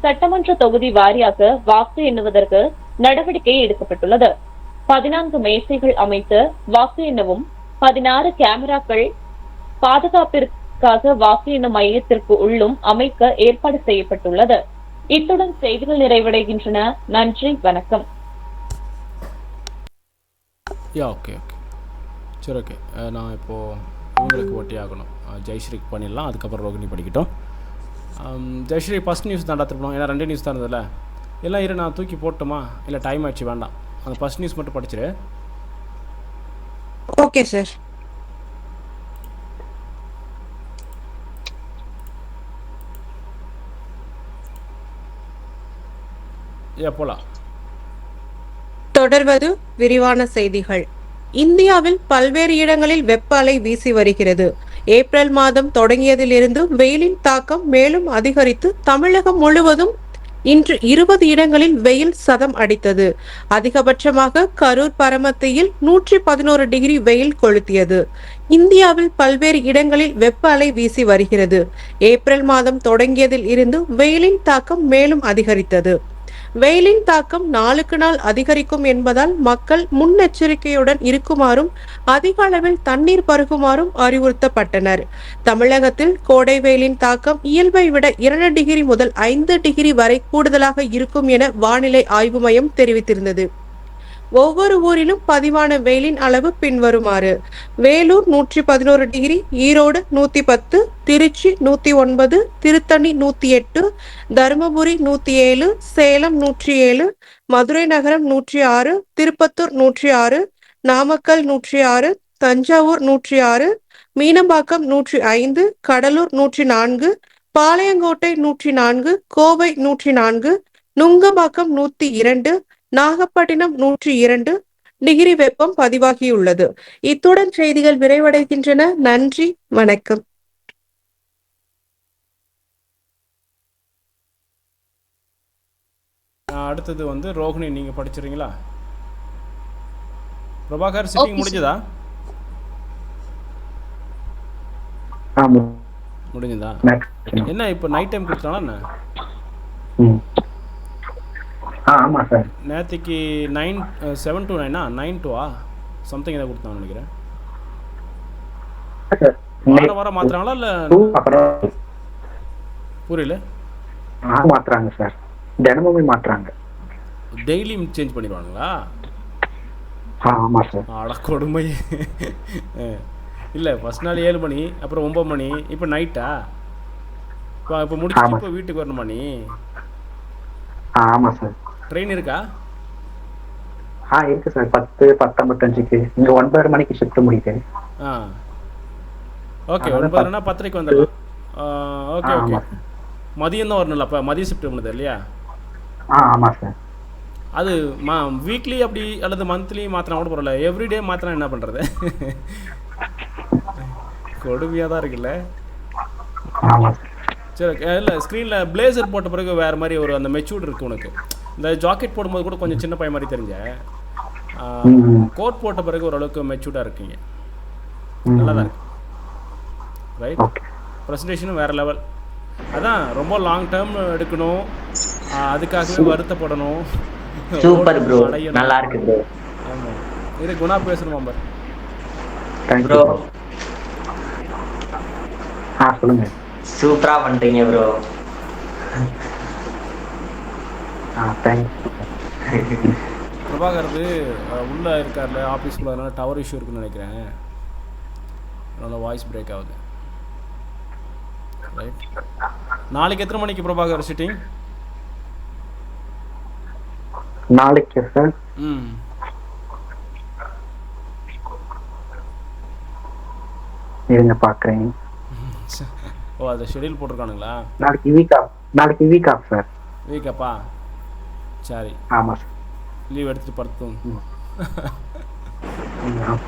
சட்டமன்ற தொகுதி வாரியாக வாக்கு எண்ணுவதற்கு நடவடிக்கை எடுக்கப்பட்டுள்ளது. 14 மேசைகள் அமைத்து வாக்கு எண்ணவும் 16 கேமராக்கள் பாதுகாப்பிற்காக வாக்கு எண்ணும் மையத்திற்கு உள்ளும் அமைக்க ஏற்பாடு செய்யப்பட்டுள்ளது. இத்துடன் செய்திகள் நிறைவடைகின்றன. நன்றி, வணக்கம். ஓகே. சரி, ஓகே. நான் இப்போது இவங்களுக்கு ஓட்டி ஆகணும். ஜெயஸ்ரீக்கு பண்ணிடலாம், அதுக்கப்புறம் ரோகிணி படிக்கட்டும். ஜெயஸ்ரீ ஃபஸ்ட் நியூஸ் தாண்டா திருப்பணும், ஏன்னா 2 நியூஸ் தான் இருந்ததில்ல. எல்லாம் இரு, நான் தூக்கி போட்டுமா? இல்லை டைம் ஆயிடுச்சு, வேண்டாம். அந்த ஃபஸ்ட் நியூஸ் மட்டும் படிச்சிரு. Okay sir. போலாம். தொடர்வது விரிவான செய்திகள். இந்தியாவில் பல்வேறு இடங்களில் வெப்ப அலை வீசி வருகிறது. ஏப்ரல் மாதம் தொடங்கியதிலிருந்து வெயிலின் தாக்கம் மேலும் அதிகரித்து தமிழகம் முழுவதும் இன்று 20 இடங்களில் வெயில் சதம் அடித்தது. அதிகபட்சமாக கரூர் பரமத்தியில் 111 டிகிரி வெயில் கொளுத்தியது. இந்தியாவில் பல்வேறு இடங்களில் வெப்ப அலை வீசி வருகிறது. ஏப்ரல் மாதம் தொடங்கியதில் இருந்து வெயிலின் தாக்கம் மேலும் அதிகரித்தது. வெயிலின் தாக்கம் நாளுக்கு நாள் அதிகரிக்கும் என்பதால் மக்கள் முன்னெச்சரிக்கையுடன் இருக்குமாறும் அதிக அளவில் தண்ணீர் பருகுமாறும் அறிவுறுத்தப்பட்டனர். தமிழகத்தில் கோடை வெயிலின் தாக்கம் இயல்பை விட 2 டிகிரி முதல் 5 டிகிரி வரை கூடுதலாக இருக்கும் என வானிலை ஆய்வு மையம் தெரிவித்திருந்தது. ஒவ்வொரு ஊரிலும் பதிவான வெயிலின் அளவு பின்வருமாறு: வேலூர் 111 டிகிரி, ஈரோடு 110, திருச்சி 109, திருத்தணி 108, தருமபுரி 107, சேலம் 107, மதுரை நகரம் 106, திருப்பத்தூர் 106, நாமக்கல் 106, தஞ்சாவூர் 106, மீனம்பாக்கம் 105, கடலூர் 104, பாளையங்கோட்டை 104, கோவை 104, நுங்கம்பாக்கம் 102, நாகப்பட்டினம் 102 டிகிரி வெப்பம் பதிவாகியுள்ளது. இத்துடன் செய்திகள் விரைவடைகின்றன. நன்றி, வணக்கம். அடுத்தது வந்து ரோகிணி, நீங்க படிச்சிருக்கீங்களா? பிரபாகர் சிட்டிங் முடிஞ்சதா? முடிஞ்சதா? என்ன இப்போ நைட் டைம் கொடுத்தானா என்ன? ஆமா சார். நேற்றுக்கு 7 to 9 9 to சம்திங் ஏதாவது கொடுத்தான்னு நினைக்கிறேன். வாரம் மாத்துறாங்களா இல்ல? புரியல. மாத்துறாங்க சார், தினமுமே மாத்துறாங்க. டெய்லி சேஞ்ச் பண்ணிடுவாங்களா? ஆமா சார். அட கொடுமை. இல்லை, ஃபர்ஸ்ட் நாள் 7 மணி, அப்புறம் 9 மணி, இப்போ நைட்டா? இப்போ முடிச்சு இப்போ வீட்டுக்கு வரணுமா நீ? ஆமா சார். ட்ரெயின் இருக்கா? இருக்கு சார். 10:55க்கு இங்க 9:30 மணிக்கு ஷிஃப்ட் முடியுது. ஓகே, 9:30னா 10:30க்கு வந்துடலாம். Okay okay. ஆமாம் சார். மதியம் தான் வரணும்ல, அப்போ மதியம் ஷிஃப்ட் பண்ணுது இல்லையா? ஆமாம் சார். அது வீக்லி அப்படி அல்லது மந்த்லி மாற்றினா கூட பரவாயில்ல, எவ்ரிடே மாற்றினா என்ன பண்ணுறது? கொடுமையாக தான் இருக்குல்ல. ஆமாம் சார். சரி இல்லை, ஸ்க்ரீனில் பிளேசர் போட்ட பிறகு வேறு மாதிரி ஒரு அந்த மெச்சூர்டு இருக்குது உனக்கு. இந்த ஜாக்கெட் போடும்போது கூட கொஞ்சம் சின்ன பையன் மாதிரி தெரிஞ்ச, கோட் போட்ட பிறகு ஓரளவுக்கு மெச்சூர்டாக இருக்கீங்க. நல்லா தான் இருக்கு. ரைட். ப்ரெசன்டேஷனும் வேறு லெவல். அதான் ரொம்ப லாங் டேர்ம் எடுக்கணும், அதுக்காகவே வருத்தப்படணும். சூப்பர் ப்ரோ, நல்லா இருக்கு ப்ரோ. ஆமாம், இது குணா பேசணுமா பார். ப்ரோ சொல்லுங்க. சூப்பரா பண்றீங்க ப்ரோ. தேங்க்ஸ். பிரபாகரது உள்ளே இருக்கார்ல ஆஃபீஸ்க்குள்ள, அதனால டவர் இஷ்யூ இருக்குன்னு நினைக்கிறேன், அதனால் வாய்ஸ் பிரேக் ஆகுது. ரைட். நாளைக்கு எத்தனை மணிக்கு பிரபாகர் சிட்டிங்? நாளைக்கு சார் இருங்க பார்க்குறேன். ஓ, அது ஷெடியூல் போட்டிருக்கானுங்களா? நாளைக்கு வீக் ஆஃப் சார். வீக் அப்பா, சரி. ஆமாம் சார். லீவ் எடுத்துகிட்டு படுத்தும்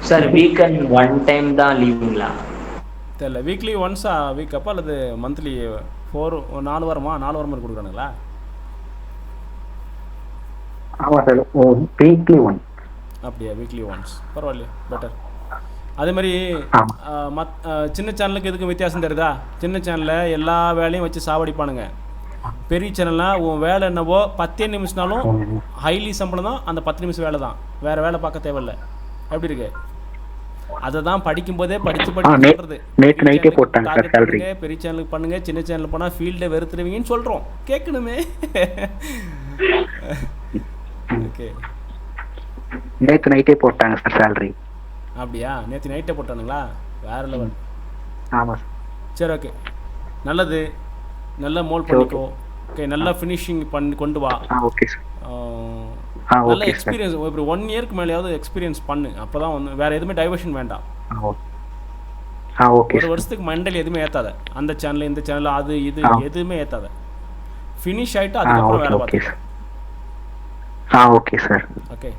சார். வீக்கெண்ட் ஒன் டைம் தான் லீவுங்களா? தெரியல, வீக்லி ஒன்ஸா வீக் அப்பா அல்லது மந்த்லி 4 வாரமா 4 வாரம் மாதிரி கொடுக்குறானுங்களா? ஆமாம் சார், வீக்லி ஒன். அப்படியா, வீக்லி ஒன்ஸ், பரவாயில்லையா, பெட்டர். அதே மாதிரி சின்ன சேனலுக்கு எதுக்கும் வித்தியாசம் தெரியுதா? சின்ன சேனலில் எல்லா வேலையும் வச்சு சாவடிப்பானுங்க. பெரிய சேனல்னால் உன் வேலை என்னவோ 10 நிமிஷம்னாலும் ஹைலி சம்பளம் தான், அந்த 10 நிமிஷம் வேலை தான், வேறு வேலை பார்க்க தேவையில்லை. எப்படி இருக்கு? அதை தான் படிக்கும்போதே படித்து சொல்கிறது. நேற்று நைட்டே போட்டாங்க சார் சேலரி. பெரிய சேனலுக்கு பண்ணுங்க, சின்ன சேனலுக்கு போனால் ஃபீல்டை வெறுத்துருவீங்கன்னு சொல்கிறோம், கேட்கணுமே. ஓகே, நேற்று நைட்டே போட்டாங்க சார் சேலரி. அப்படியா? நேற்று நைட்டே போட்டானுங்களா? வேறு லெவல். ஆமாம் சார். சரி, ஓகே, நல்லது. நல்லா மோல்ட் பண்ணிக்கோ. ஓகே, நல்லா ஃபினிஷிங் பண்ணி கொண்டு வா. Okay sir. நல்ல எக்ஸ்பீரியன்ஸ், இப்படி 1 இயர்க்கு மேலேயாவது எக்ஸ்பீரியன்ஸ் பண்ணு, அப்போ தான் வந்து வேறு எதுவுமே டைவர்ஷன் வேண்டாம். ஓகே. 1 வருஷத்துக்கு மெண்டல் எதுவுமே ஏற்றாத, அந்த சேனல் இந்த சேனல் அது இது எதுவுமே ஏற்றாத. ஃபினிஷ் ஆகிட்டு அதுக்கப்புறம் வேலை பார்த்து. Okay sir. ஓகே,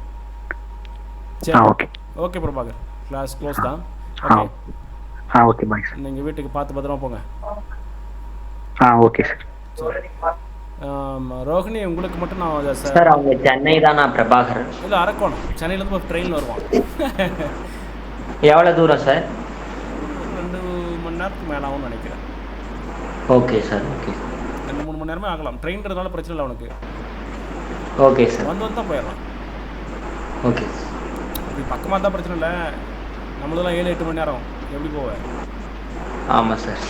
சரி. Okay okay Prabhakar, class close தான். Okay okay, bye sir. நீங்கள் வீட்டுக்கு பார்த்து பத்திரமா போங்க. Okay sir. ரோஹிணி, உங்களுக்கு மட்டும் நான் சார் அவங்க சென்னை தானா பிரபாகர்? இல்லை, அரக்கோணம். சென்னையிலேருந்து இப்போ ட்ரெயினில் வருவான். எவ்வளோ தூரம் சார்? 2 மணி நேரத்துக்கு மேலே ஆகும்னு நினைக்கிறேன். Okay sir. ஓகே, 2-3 மணி நேரமே ஆகலாம். ட்ரெயின்றதுனால பிரச்சனை இல்லை அவனுக்கு. Okay sir. வந்து தான் போயிடலாம். ஓகே, இப்படி பக்கமாக தான் பிரச்சனை இல்லை. நம்மளதெல்லாம் 7-8 மணி நேரம் எப்படி போவேன்? ஆமாம் சார்.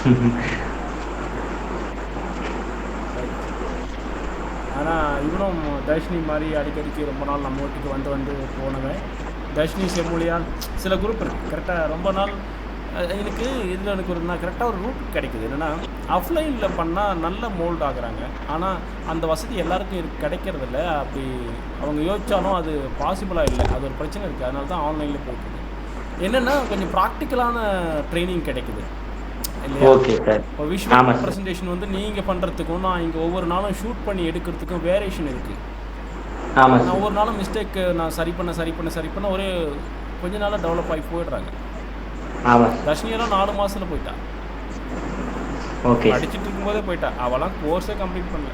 ஆனால் இவனும் தர்ஷினி மாதிரி அடிக்கடிக்கு ரொம்ப நாள் நம்ம வீட்டுக்கு வந்து போனவன். தர்ஷினி செம்மொழியால் சில குரூப் இருக்குது கரெக்டாக. ரொம்ப நாள் எனக்கு இதில் எனக்கு கரெக்டாக ஒரு ரூட் கிடைக்குது. என்னென்னா, ஆஃப்லைனில் பண்ணால் நல்ல மோல்ட் ஆகுறாங்க, ஆனால் அந்த வசதி எல்லாருக்கும் கிடைக்கிறதில்ல. அப்படி அவங்க யோசித்தாலும் அது பாசிபிளாக இல்லை. அது ஒரு பிரச்சனை இருக்குது. அதனால தான் ஆன்லைனில் போயிட்டுருக்கு. என்னென்னா, கொஞ்சம் ப்ராக்டிக்கலான ட்ரைனிங் கிடைக்குது இல்லையா? Okay sir. இப்போ விஷுவல் ப்ரெசன்டேஷன் வந்து நீங்கள் பண்ணுறதுக்கும் நான் இங்கே ஒவ்வொரு நாளும் ஷூட் பண்ணி எடுக்கிறதுக்கும் வேரியேஷன் இருக்குது. நான் ஒவ்வொரு நாளும் மிஸ்டேக் நான் சரி பண்ண ஒரே கொஞ்ச நாளாக டெவலப் ஆகி போயிடுறாங்க. தர்ஷினியெல்லாம் 4 மாதத்தில் போயிட்டா. ஓகே, படிச்சுட்டு இருக்கும்போதே போயிட்டா. அவெல்லாம் கோர்ஸே கம்ப்ளீட் பண்ணல.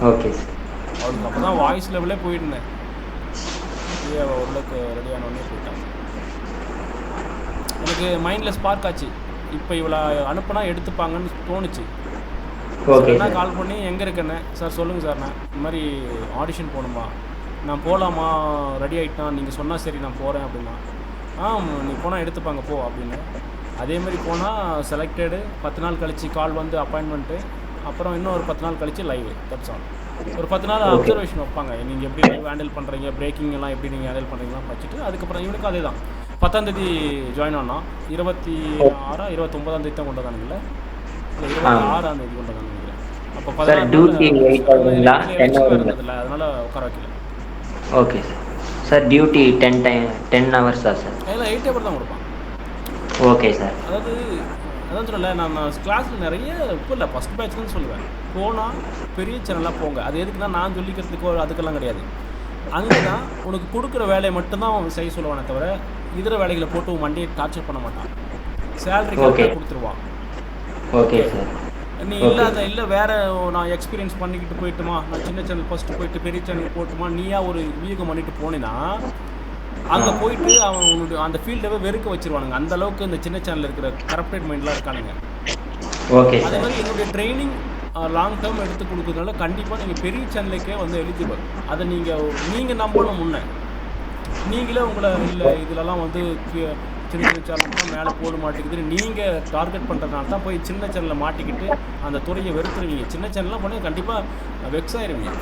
ஓகே, அவளுக்கு அப்போ தான் வாய்ஸ் லெவலே போயிருந்தேன். அவள் ஓரளவுக்கு ரெடியான உடனே போயிட்டான். எனக்கு மைண்டில் ஸ்பார்க் ஆச்சு. இப்போ இவளை அனுப்புனா எடுத்துப்பாங்கன்னு தோணுச்சு. என்ன கால் பண்ணி எங்கே இருக்கேன்னு, சார் சொல்லுங்கள் சார், நான் இந்த மாதிரி ஆடிஷன் போகணுமா, நான் போகலாமா, ரெடி ஆகிட்டான், நீங்கள் சொன்னால் சரி நான் போகிறேன் அப்படின்னா. நீ போனால் எடுத்துப்பாங்க போ அப்படின்னு. அதேமாதிரி போனால் செலக்டடு. 10 நாள் கழித்து கால் வந்து அப்பாயின்மெண்ட்டு. அப்புறம் இன்னும் ஒரு 10 நாள் கழித்து லைவ். That's all. ஒரு 10 நாள் அப்சர்வேஷன் வைப்பாங்க. நீங்கள் எப்படி லைவ் ஹேண்டில் பண்ணுறீங்க, பிரேக்கிங் எல்லாம் எப்படி நீங்கள் ஹேண்டில் பண்ணுறீங்கலாம் வச்சுட்டு அதுக்கப்புறம் இவனுக்கும் அதே தான். 10ஆம் தேதி ஜாயின் ஆனான். 26 29ஆம் தேதி தான் கொண்டு வந்தானுங்கள, இல்லை 26ஆம் தேதி கொண்டு வந்தாங்க நினைக்கிறேன். அப்போ 16 இருந்ததில்ல, அதனால் உட்கார வைக்கல. Okay sir. டியூட்டி 10 ஹவர்ஸா சார்? இல்லை 8 ஹவர் தான் கொடுப்பான். Okay sir. அதாவது அதான் சொல்லலை, நான் கிளாஸில் நிறைய இப்போ இல்லை ஃபஸ்ட் பேட்ச்னு சொல்லுவேன். போனால் பெரிய சேனலாக போங்க. அது எதுக்குன்னா நான் சொல்லிக்கிறதுக்கோ அதுக்கெல்லாம் கிடையாது. அங்கே தான் உனக்கு கொடுக்குற வேலையை மட்டும்தான் அவன் செய்ய சொல்லுவானே தவிர இதர வேலைகளை போட்டு உன் மண்டியை டார்ச்சர் பண்ண மாட்டான். சேலரி கரெக்டாக கொடுத்துருவான். Okay sir. நீ இல்லை வேறு நான் எக்ஸ்பீரியன்ஸ் பண்ணிக்கிட்டு போயிட்டுமா, நான் சின்ன சேனல் ஃபஸ்ட்டு போயிட்டு பெரிய சேனல் போட்டுமா, நீயா ஒரு வியூகம் பண்ணிட்டு போனேன்னா அங்கே போயிட்டு அவன் உன்னுடைய அந்த ஃபீல்டவே வெறுக்க வச்சிருவானுங்க. அந்த அளவுக்கு இந்த சின்ன சேனலில் இருக்கிற கரப்டட் மைண்ட்லாம் இருக்கானுங்க. ஓகே. அதே மாதிரி என்னுடைய ட்ரைனிங் லாங் டேர்ம் எடுத்து கொடுக்குறதுனால கண்டிப்பாக நீங்கள் பெரிய சேனலுக்கே வந்து எலிஜிபிள். அதை நீங்கள் நம்பணும். முன்னே நீங்களே உங்களை இல்லை இதிலலாம் வந்து சின்ன சின்ன சேனல்லாம் மேலே போட மாட்டேங்குது நீங்கள் டார்கெட் பண்ணுறதுனால தான் போய் சின்ன சேனலில் மாட்டிக்கிட்டு அந்த துறையை வெறுத்துருவீங்க. சின்ன சேனல்லாம் பண்ணி கண்டிப்பாக வெக்ஸ் ஆயிருவீங்க.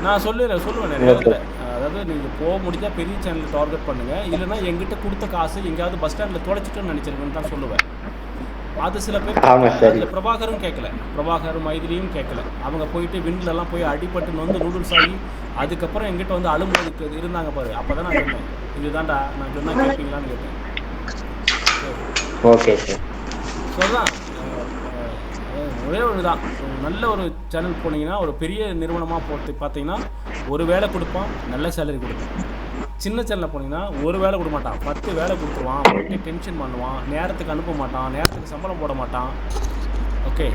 நான் சொல்லுவேன் நிறைய இடத்துல, அதாவது நீங்கள் போக முடிஞ்சால் பெரிய சேனலில் டார்கெட் பண்ணுங்கள், இல்லைனா எங்கிட்ட கொடுத்த காசு எங்கேயாவது பஸ் ஸ்டாண்டில் தொலைச்சிட்டோன்னு நினச்சிருக்கேன்னு தான் சொல்லுவேன். அது சில பேர் அதில் பிரபாகரும் கேட்கல, பிரபாகரும் மைதிலியும் கேட்கல. அவங்க போயிட்டு விண்ட்லலாம் போய் அடிபட்டு வந்து நூடுல்ஸ் ஆகி அதுக்கப்புறம் எங்கிட்ட வந்து அழும்போதுக்கு இருந்தாங்க பாரு. அப்போ தான் நான் சொன்னேன், இதுதான்டா நான் சொன்னால் கேட்பீங்களான்னு கேட்டேன். Okay sir. ஸோ தான் ஒரே ஒரு தான், நல்ல ஒரு சேனல் போனீங்கன்னா ஒரு பெரிய நிறுவனமாக போட்டு பார்த்தீங்கன்னா ஒரு வேலை கொடுப்பான், நல்ல சேலரி கொடுப்பான். சின்ன சேனலில் போனீங்கன்னா ஒரு வேலை கொடுக்க மாட்டான், 10 வேலை கொடுத்துருவான், போட்டு டென்ஷன் பண்ணுவான், நேரத்துக்கு அனுப்ப மாட்டான், நேரத்துக்கு சம்பளம் போட மாட்டான். ஓகே,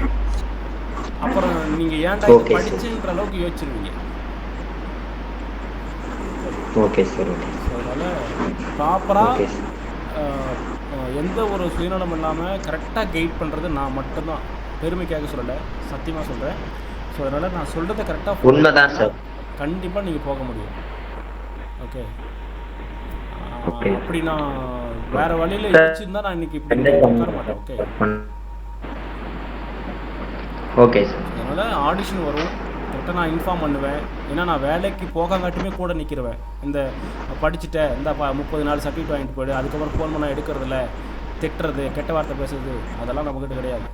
அப்புறம் நீங்கள் ஏன்டா இது படிச்சுன்ற அளவுக்கு யோசிச்சிருவீங்க. Okay sir. ஓகே. அதனால் ப்ராப்பராக எந்த ஒரு சுயநலம் இல்லாமல் கரெக்டாக கைட் பண்ணுறது நான் மட்டும்தான். பெருமைக்காக சொல்லலை, சத்தியமாக சொல்கிறேன். ஸோ அதனால் நான் சொல்கிறத கரெக்டாக உண்மைதான் சார், கண்டிப்பாக நீங்கள் போக முடியும். ஓகே, அப்படி நான் வேறு வழியில் யோசிச்சுருந்தா நான் இன்றைக்கி இப்படி உட்கார மாட்டேன். ஓகே. Okay sir. அதனால் ஆடிஷன் வரும், கரெக்டாக நான் இன்ஃபார்ம் பண்ணுவேன். ஏன்னா நான் வேலைக்கு போகாங்காட்டுமே கூட நிற்கிறவேன். இந்த படிச்சுட்டேன், இந்த 30 நாள் சர்டிஃபிகேட் வாங்கிட்டு போய்டு, அதுக்கப்புறம் ஃபோன் பண்ணால் எடுக்கிறதில்ல, திட்டுறது, கெட்ட வார்த்தை பேசுறது, அதெல்லாம் நம்மக்கிட்ட கிடையாது.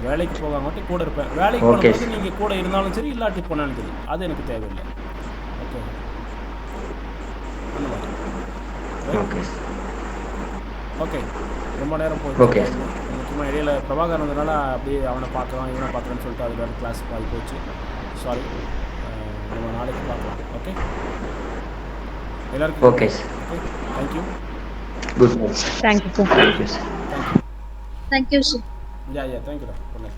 வேலைக்கு போகாமட்டி கூட இருப்பேன். வேலைக்கு போகும்போது நீங்கள் கூட இருந்தாலும் சரி, இல்லாட்டி போனாலும் சரி, அது எனக்கு தேவையில்லை. Okay, okay. ரொம்ப நேரம் போயிடுச்சு. முக்கியமாக இடையில பிரபாகர் இருந்ததுனால அப்படியே அவனை பார்க்கலாம் இவனை பார்க்குறேன்னு சொல்லிட்டு அது வேறு கிளாஸ் பாதி போச்சு. சாரி, நம்ம நாளைக்கு பார்க்கலாம். ஓகே, எல்லாருக்கும் okay sir. Okay, thank you. Good night. Thank you sir. Thank you sir. Thank you. Thank you sir. Yeah, thank you. Good night.